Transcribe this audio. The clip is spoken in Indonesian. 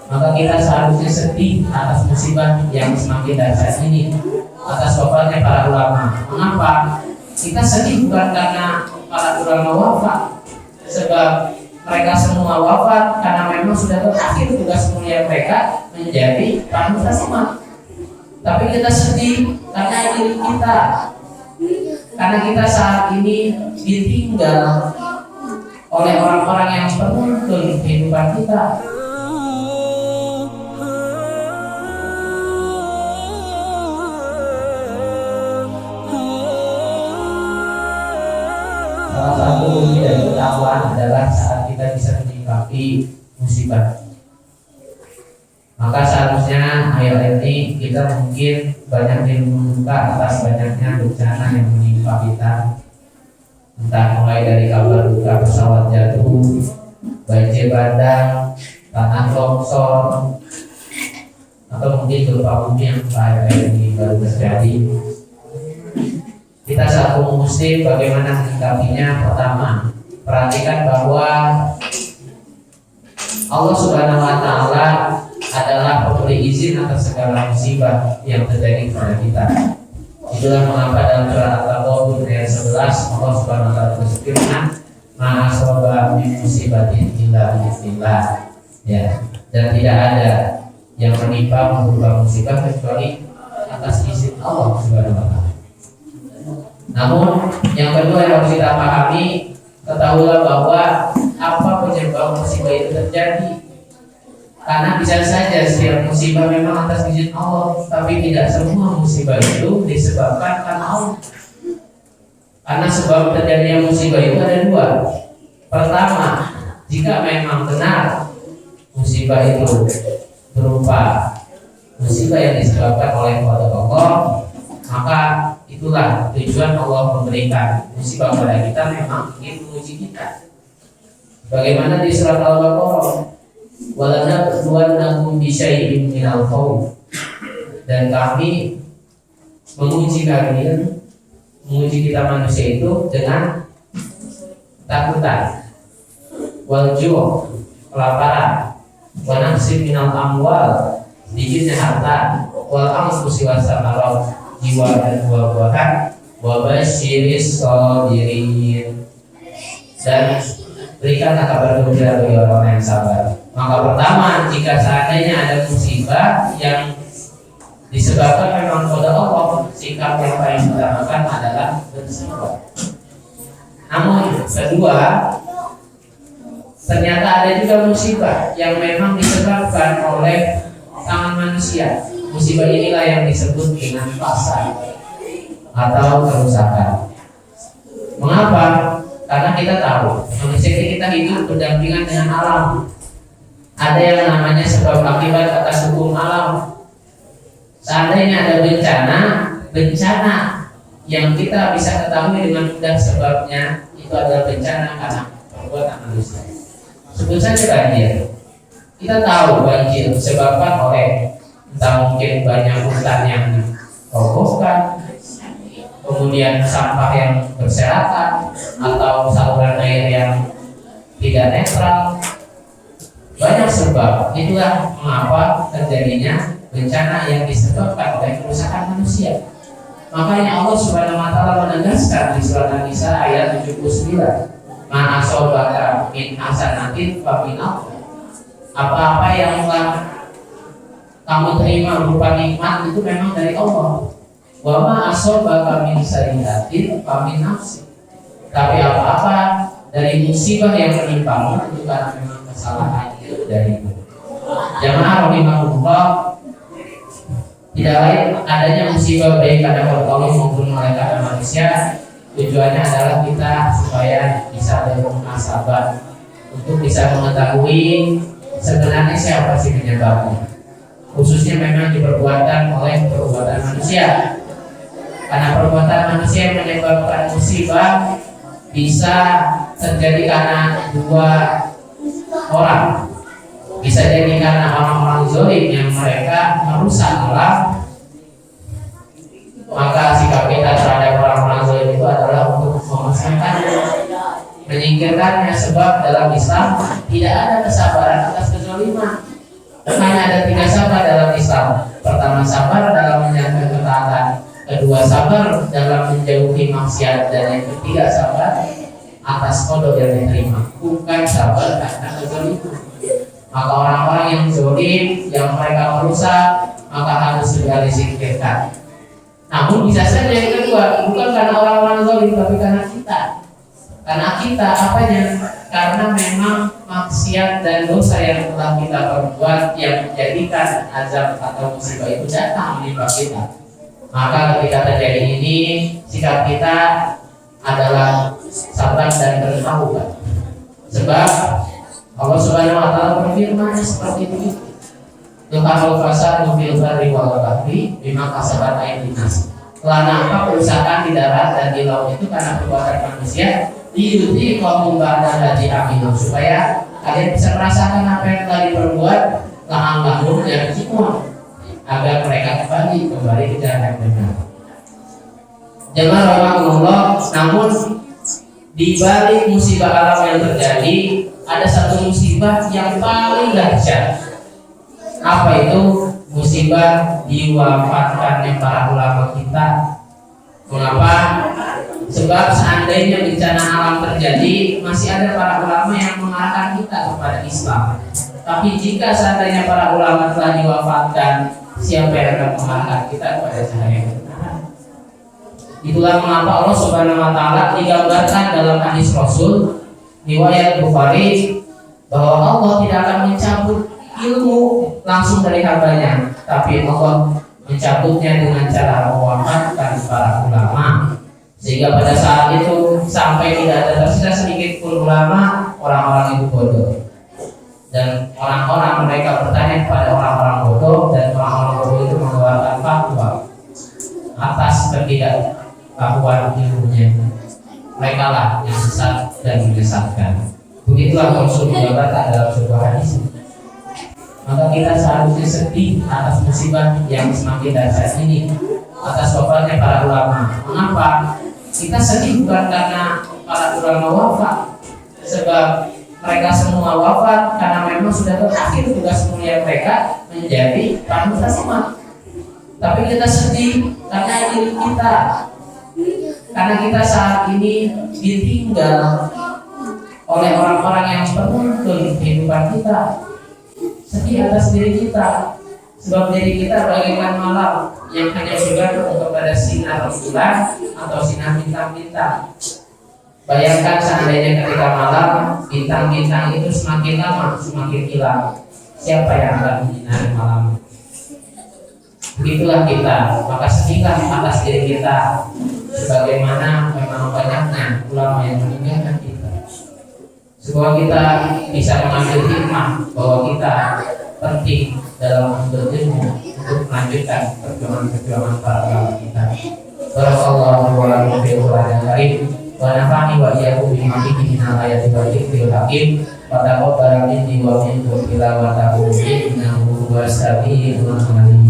Maka kita seharusnya sedih atas musibah yang semakin dahsyat ini, atas wafatnya para ulama. Mengapa? Kita sedih bukan karena para ulama wafat, sebab mereka semua wafat karena memang sudah berakhir tugas mulia mereka menjadi panutan umat. Tapi kita sedih karena diri kita, karena kita saat ini ditinggal oleh orang-orang yang penuntun kehidupan kita. Salah satu bukti dari ketakwaan adalah saat kita bisa menyikapi musibah. Maka seharusnya akhir ini kita mungkin banyak diluka atas banyaknya bencana yang menimpa kita. Entah mulai dari kabar duka pesawat jatuh, banjir bandang, tanah longsor, atau mungkin gempa bumi yang akhir ini baru terjadi. Kita selaku muslim bagaimana menyikapinya? Pertama, perhatikan bahwa Allah Subhanahu wa Ta'ala adalah pemberi izin atas segala musibah yang terjadi kepada kita. Itulah mengapa dalam surah At-Taghabun ayat 11 Allah Subhanahu wa Ta'ala berfirman, "Ma asaba min musibatin illa biiznillah." Ya, dan tidak ada yang menimpa berupa musibah kecuali atas izin Allah Subhanahu wa Ta'ala. Namun yang kedua yang harus kita pahami, ketahuilah bahwa apa penyebab musibah itu terjadi. Karena bisa saja setiap musibah memang atas izin Allah, tapi tidak semua musibah itu disebabkan karena Allah. Karena sebab terjadinya musibah itu ada dua. Pertama, jika memang benar musibah itu berupa musibah yang disebabkan oleh Allah, maka itulah tujuan Allah memberikan musibah kepada kita, memang ingin menguji kita. Bagaimana di surat Al-Baqarah, "Walanabluwannakum bisyai'in minal khawf." Dan kami menguji kalian, menguji kita manusia itu dengan takutan, wal ju', kelaparan, wa naqsin minal amwal, sedikitnya harta, wal anfusi was samarat, jiwa dan buah-buahan, wa basyiris shabirin, dan berikanlah kabar gembira bagi orang yang sabar. Maka pertama, jika seandainya ada musibah yang disebabkan memang kepada Allah, sikap yang paling utamakan adalah bersabar. Namun kedua, ternyata ada juga musibah yang memang disebabkan oleh tangan manusia. Musibah inilah yang disebut dengan pasar atau kerusakan. Mengapa? Karena kita tahu manusia kita hidup berdampingan dengan alam. Ada yang namanya sebab akibat atas hukum alam. Seandainya ada bencana yang kita bisa ketahui dengan mudah sebabnya, itu adalah bencana karena perbuatan manusia. Sebut saja banjir. Kita tahu banjir disebabkan oleh entah mungkin banyak hutan yang robohkan, kemudian sampah yang berserakan, atau saluran air yang tidak netral. Banyak sebab. Itulah mengapa terjadinya bencana yang disebabkan oleh kerusakan manusia. Makanya Allah Subhanahu wa Ta'ala menegaskan di surat An-Nisa ayat 79, "Ma asobaka min hasanatin fa min Allah." Apa-apa yang telah kamu terima berupa nikmat itu memang dari Allah. Wa ma asobaka min sayyi'atin fa min nafsi. Tapi apa-apa dari musibah yang menimpamu itu karena memang kesalahan darimu. Jamaah rahimahullah, tidak lain adanya musibah baik karena Allah maupun oleh karena manusia, tujuannya adalah kita supaya bisa bermuhasabah, untuk bisa mengetahui sebenarnya siapa sih penyebabnya. Khususnya memang diperbuatan oleh perbuatan manusia. Karena perbuatan manusia yang menyebabkan musibah bisa terjadi karena dua orang. Bisa jadi karena orang-orang zalim yang mereka merusak alam. Maka sikap kita terhadap orang-orang zalim itu adalah untuk memusnahkannya, menyingkirkannya. Sebab dalam Islam tidak ada kesabaran atas kezaliman. Hanya ada 3 sabar dalam Islam. Pertama, sabar dalam menjalankan ketaatan. Kedua, sabar dalam menjauhi maksiat. Dan yang ketiga, sabar atas qada yang diterima. Bukan sabar karena kezaliman. Maka orang-orang yang zalim, yang mereka merusak, maka harus segera disingkirkan. Namun bisa saja yang kedua, bukan karena orang-orang zalim, tapi karena kita. Karena kita apanya? Karena memang maksiat dan dosa yang telah kita perbuat yang menjadikan azab atau musibah itu datang menimpa kita. Maka ketika terjadi ini, sikap kita adalah sabar dan bertaubat. Sebab Allah Subhanahu wa taala berfirman seperti ini. Yuqalu fasadu fil barri wal bahri bima kasabat aydin nas. Telah nampak kerusakan di darat dan di laut itu karena perbuatan manusia. Diuti kaum ba'da ladzi amilu, supaya kalian bisa merasakan apa yang telah diperbuat la'allahum yarji'un, agar mereka kembali ke jalan yang benar. Jemaah rahimahullah, namun di balik musibah alam yang terjadi ada satu musibah yang paling dahsyat. Apa itu? Musibah diwafatkannya para ulama kita. Mengapa? Sebab seandainya bencana alam terjadi, masih ada para ulama yang mengarahkan kita kepada Islam. Tapi jika seandainya para ulama telah diwafatkan, siapa yang akan mengarahkan kita kepada cahaya kebenaran? Itulah mengapa Allah Subhanahu wa taala digambarkan dalam hadis Rasul riwayat Bukhari bahwa Allah tidak akan mencabut ilmu langsung dari hambanya, tapi Allah mencabutnya dengan cara mewafatkan para ulama. Sehingga pada saat itu sampai tidak ada tersisa sedikit pun ulama, orang-orang itu bodoh. Dan orang-orang mereka bertanya kepada orang-orang bodoh, dan orang-orang bodoh itu mengeluarkan fatwa atas ketidaktahuan ilmunya. Mereka lah yang sesat dan menyesatkan. Begitulah Rasul mengabarkan dalam sebuah hadis. Maka kita seharusnya sedih atas musibah yang semakin dahsyat ini, atas wafatnya para ulama. Mengapa? Kita sedih bukan karena para ulama wafat, sebab mereka semua wafat karena memang sudah berakhir tugas mulia mereka menjadi panutan umat. Tapi kita sedih karena diri kita, karena kita saat ini ditinggal oleh orang-orang yang penuntun kehidupan kita. Sedih atas diri kita, sebab diri kita bagaikan malam yang hanya bergantung kepada sinar bulan atau sinar bintang-bintang. Bayangkan seandainya ketika malam bintang-bintang itu semakin lama semakin hilang, siapa yang akan menyinari malam? Begitulah kita, maka sedihlah atas diri kita, sebagaimana memang banyaknya ulama yang meninggalkan kita. Semoga kita bisa mengambil hikmah bahwa kita penting dalam menuntut ilmu untuk melanjutkan perjuangan para ulama kita. Barakallahu wa lakum fil Qur'anil karim wa nafa'ani wa iyyakum bima fihi min ayati wa dzikril hakim wa taqabbal minni wa minkum tilawatahu innahu huwas samiul alim.